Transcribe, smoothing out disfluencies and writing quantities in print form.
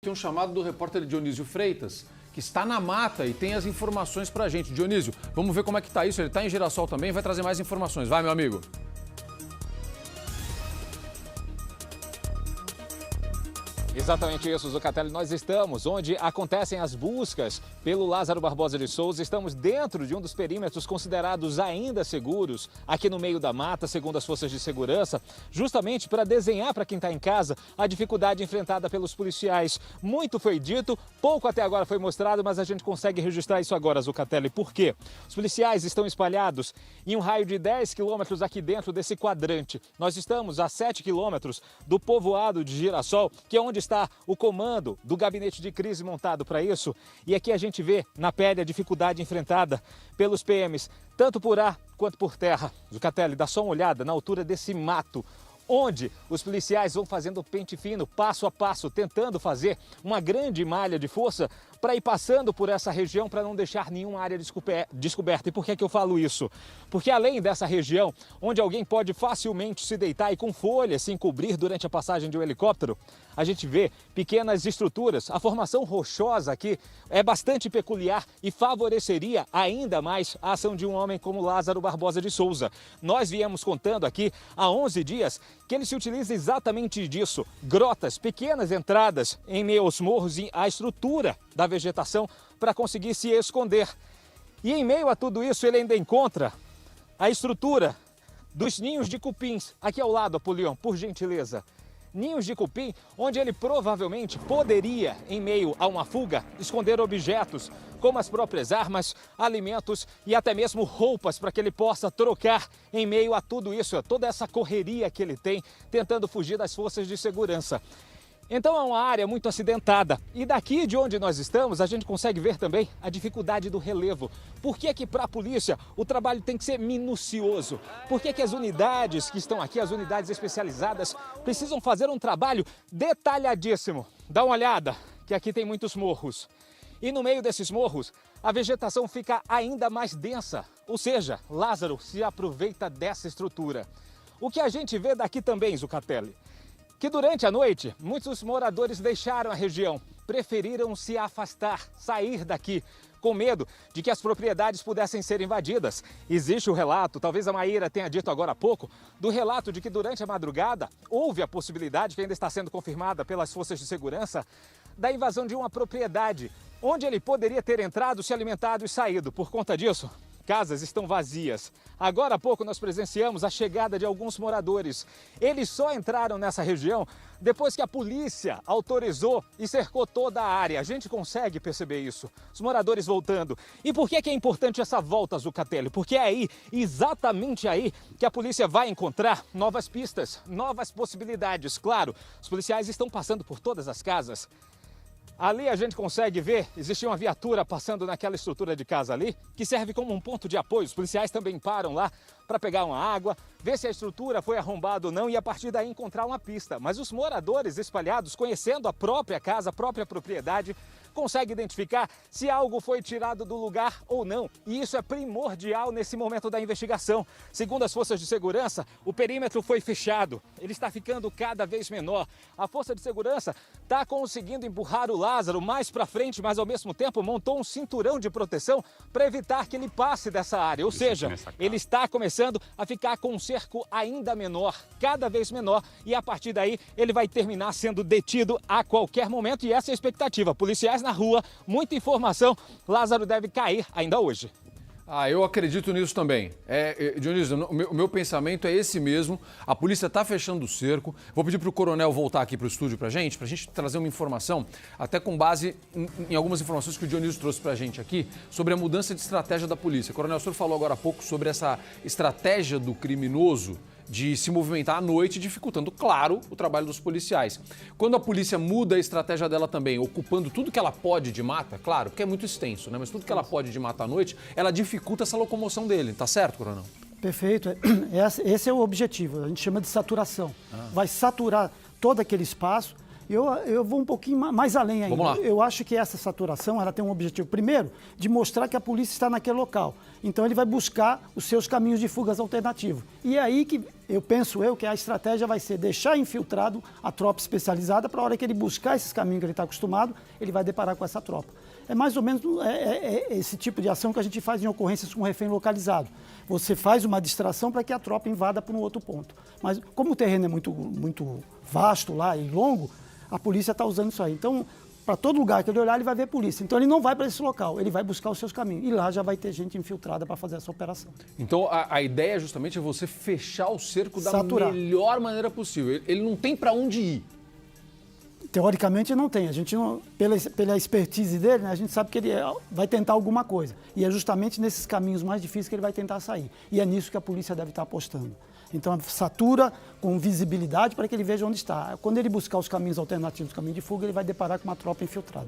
Aqui um chamado do repórter Dionísio Freitas, que está na mata e tem as informações pra gente. Dionísio, vamos ver como é que tá isso. Ele tá em Girassol também, vai trazer mais informações. Vai, meu amigo. Exatamente isso, Zucatelli. Nós estamos onde acontecem as buscas pelo Lázaro Barbosa de Souza. Estamos dentro de um dos perímetros considerados ainda seguros, aqui no meio da mata, segundo as forças de segurança, justamente para desenhar para quem está em casa a dificuldade enfrentada pelos policiais. Muito foi dito, pouco até agora foi mostrado, mas a gente consegue registrar isso agora, Zucatelli. Por quê? Os policiais estão espalhados em um raio de 10 quilômetros aqui dentro desse quadrante. Nós estamos a 7 quilômetros do povoado de Girassol, que é onde está o comando do gabinete de crise montado para isso. E aqui a gente vê na pele a dificuldade enfrentada pelos PMs, tanto por ar quanto por terra. Zucatelli, dá só uma olhada na altura desse mato, onde os policiais vão fazendo pente fino, passo a passo, tentando fazer uma grande malha de força para ir passando por essa região para não deixar nenhuma área descoberta. E por que eu falo isso? Porque além dessa região, onde alguém pode facilmente se deitar e com folhas se encobrir durante a passagem de um helicóptero, a gente vê pequenas estruturas. A formação rochosa aqui é bastante peculiar e favoreceria ainda mais a ação de um homem como Lázaro Barbosa de Souza. Nós viemos contando aqui há 11 dias que ele se utiliza exatamente disso. Grotas, pequenas entradas em meio aos morros e a estrutura da vegetação para conseguir se esconder. E em meio a tudo isso ele ainda encontra a estrutura dos ninhos de cupins. Aqui ao lado, Apolion, por gentileza. Ninhos de cupim, onde ele provavelmente poderia, em meio a uma fuga, esconder objetos, como as próprias armas, alimentos e até mesmo roupas, para que ele possa trocar em meio a tudo isso, a toda essa correria que ele tem, tentando fugir das forças de segurança. Então é uma área muito acidentada e daqui de onde nós estamos a gente consegue ver também a dificuldade do relevo. Por que para a polícia o trabalho tem que ser minucioso? Por que as unidades que estão aqui, as unidades especializadas, precisam fazer um trabalho detalhadíssimo? Dá uma olhada que aqui tem muitos morros e no meio desses morros a vegetação fica ainda mais densa, ou seja, Lázaro se aproveita dessa estrutura. O que a gente vê daqui também, Zucatelli, que durante a noite, muitos moradores deixaram a região, preferiram se afastar, sair daqui, com medo de que as propriedades pudessem ser invadidas. Existe o relato, talvez a Maíra tenha dito agora há pouco, do relato de que durante a madrugada houve a possibilidade, que ainda está sendo confirmada pelas forças de segurança, da invasão de uma propriedade, onde ele poderia ter entrado, se alimentado e saído. Por conta disso, casas estão vazias. Agora há pouco nós presenciamos a chegada de alguns moradores. Eles só entraram nessa região depois que a polícia autorizou e cercou toda a área. A gente consegue perceber isso. Os moradores voltando. E por que é importante essa volta, Zucatelli? Porque é aí, exatamente aí, que a polícia vai encontrar novas pistas, novas possibilidades. Claro, os policiais estão passando por todas as casas. Ali a gente consegue ver, existia uma viatura passando naquela estrutura de casa ali, que serve como um ponto de apoio. Os policiais também param lá para pegar uma água, ver se a estrutura foi arrombada ou não e a partir daí encontrar uma pista. Mas os moradores espalhados, conhecendo a própria casa, a própria propriedade, conseguem identificar se algo foi tirado do lugar ou não. E isso é primordial nesse momento da investigação. Segundo as forças de segurança, o perímetro foi fechado. Ele está ficando cada vez menor. A força de segurança está conseguindo empurrar o Lázaro mais para frente, mas ao mesmo tempo montou um cinturão de proteção para evitar que ele passe dessa área. Ou seja, ele está começando a ficar com um cerco ainda menor, cada vez menor, e a partir daí ele vai terminar sendo detido a qualquer momento e essa é a expectativa. Policiais na rua, muita informação, Lázaro deve cair ainda hoje. Eu acredito nisso também. Dionísio, o meu pensamento é esse mesmo. A polícia está fechando o cerco. Vou pedir para o coronel voltar aqui para o estúdio para a gente trazer uma informação, até com base em algumas informações que o Dionísio trouxe para a gente aqui, sobre a mudança de estratégia da polícia. Coronel, o senhor falou agora há pouco sobre essa estratégia do criminoso de se movimentar à noite, dificultando, claro, o trabalho dos policiais. Quando a polícia muda a estratégia dela também, ocupando tudo que ela pode de mata, claro, porque é muito extenso, né? Mas tudo que ela pode de mata à noite, ela dificulta essa locomoção dele, tá certo, coronel? Perfeito. Esse é o objetivo, a gente chama de saturação. Vai saturar todo aquele espaço Eu vou um pouquinho mais além ainda. Vamos lá. Eu acho que essa saturação ela tem um objetivo, primeiro, de mostrar que a polícia está naquele local. Então ele vai buscar os seus caminhos de fugas alternativos. E é aí que penso que a estratégia vai ser deixar infiltrado a tropa especializada para a hora que ele buscar esses caminhos que ele está acostumado, ele vai deparar com essa tropa. É mais ou menos esse tipo de ação que a gente faz em ocorrências com refém localizado. Você faz uma distração para que a tropa invada para um outro ponto. Mas como o terreno é muito vasto lá e longo, a polícia está usando isso aí. Então, para todo lugar que ele olhar, ele vai ver polícia. Então, ele não vai para esse local, ele vai buscar os seus caminhos. E lá já vai ter gente infiltrada para fazer essa operação. Então, a ideia justamente é você fechar o cerco da Saturar. melhor maneira possível. Ele não tem para onde ir. Teoricamente não tem. A gente não, pela expertise dele, né, a gente sabe que ele vai tentar alguma coisa. E é justamente nesses caminhos mais difíceis que ele vai tentar sair. E é nisso que a polícia deve estar apostando. Então satura com visibilidade para que ele veja onde está. Quando ele buscar os caminhos alternativos, o caminho de fuga, ele vai deparar com uma tropa infiltrada.